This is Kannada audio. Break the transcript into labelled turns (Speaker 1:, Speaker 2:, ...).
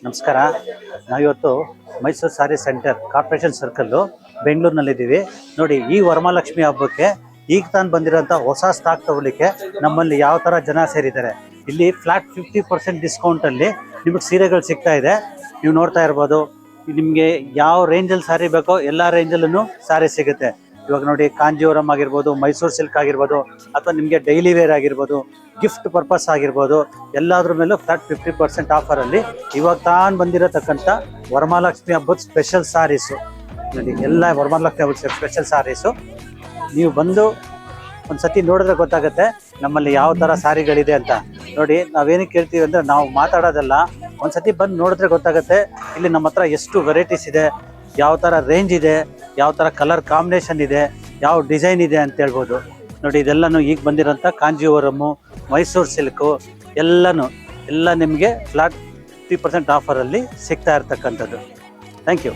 Speaker 1: ನಮಸ್ಕಾರ. ನಾವಿವತ್ತು ಮೈಸೂರು ಸಾರಿ ಸೆಂಟರ್ ಕಾರ್ಪೊರೇಷನ್ ಸರ್ಕಲ್ಲು ಬೆಂಗಳೂರಿನಲ್ಲಿದ್ದೀವಿ. ನೋಡಿ, ಈ ವರಮಹಾಲಕ್ಷ್ಮಿ ಹಬ್ಬಕ್ಕೆ ಈಗ ತಾನು ಬಂದಿರೋಂಥ ಹೊಸ ಸ್ಟಾಕ್ ತಗೊಳ್ಳಿಕ್ಕೆ ನಮ್ಮಲ್ಲಿ ಯಾವ ಥರ ಜನ ಸೇರಿದ್ದಾರೆ. ಇಲ್ಲಿ ಫ್ಲಾಟ್ 50% ಡಿಸ್ಕೌಂಟಲ್ಲಿ ನಿಮಗೆ ಸೀರೆಗಳು ಸಿಗ್ತಾ ಇದೆ. ನೀವು ನೋಡ್ತಾ ಇರ್ಬೋದು. ನಿಮಗೆ ಯಾವ ರೇಂಜಲ್ಲಿ ಸಾರಿ ಬೇಕೋ ಎಲ್ಲ ರೇಂಜಲ್ಲೂ ಸಾರಿ ಸಿಗುತ್ತೆ. ಇವಾಗ ನೋಡಿ, ಕಾಂಜೀವರಂ ಆಗಿರ್ಬೋದು, ಮೈಸೂರು ಸಿಲ್ಕ್ ಆಗಿರ್ಬೋದು, ಅಥವಾ ನಿಮಗೆ ಡೈಲಿ ವೇರ್ ಆಗಿರ್ಬೋದು, ಗಿಫ್ಟ್ ಪರ್ಪಸ್ ಆಗಿರ್ಬೋದು, ಎಲ್ಲಾದ್ರ ಮೇಲೂ ಫ್ಲಾಟ್ 50% ಆಫರಲ್ಲಿ ಇವಾಗ ತಾನು ಬಂದಿರತಕ್ಕಂಥ ವರಮಹಾಲಕ್ಷ್ಮಿ ಹಬ್ಬದ ಸ್ಪೆಷಲ್ ಸಾರೀಸು. ನೋಡಿ, ಎಲ್ಲ ವರಮಹಾಲಕ್ಷ್ಮಿ ಹಬ್ಬದ ಸ್ಪೆಷಲ್ ಸಾರೀಸು. ನೀವು ಬಂದು ಒಂದು ಸತಿ ನೋಡಿದ್ರೆ ಗೊತ್ತಾಗುತ್ತೆ ನಮ್ಮಲ್ಲಿ ಯಾವ ಥರ ಸಾರಿಗಳಿದೆ ಅಂತ. ನೋಡಿ, ನಾವೇನಕ್ಕೆ ಕೇಳ್ತೀವಿ ಅಂದರೆ, ನಾವು ಮಾತಾಡೋದಲ್ಲ, ಒಂದು ಸತಿ ಬಂದು ನೋಡಿದ್ರೆ ಗೊತ್ತಾಗುತ್ತೆ ಇಲ್ಲಿ ನಮ್ಮ ಹತ್ರ ಎಷ್ಟು ವೆರೈಟೀಸ್ ಇದೆ, ಯಾವ ಥರ ರೇಂಜ್ ಇದೆ, ಯಾವ ಥರ ಕಲರ್ ಕಾಂಬಿನೇಷನ್ ಇದೆ, ಯಾವ ಡಿಸೈನ್ ಇದೆ ಅಂತ ಹೇಳ್ಬೋದು. ನೋಡಿ, ಇದೆಲ್ಲನೂ ಈಗ ಬಂದಿರೋಂಥ ಕಾಂಜೀವರಮ್ಮು, ಮೈಸೂರು ಸಿಲ್ಕು ಎಲ್ಲ ನಿಮಗೆ ಫ್ಲಾಟ್ 50% ಆಫರಲ್ಲಿ ಸಿಗ್ತಾ ಇರ್ತಕ್ಕಂಥದ್ದು. Thank you.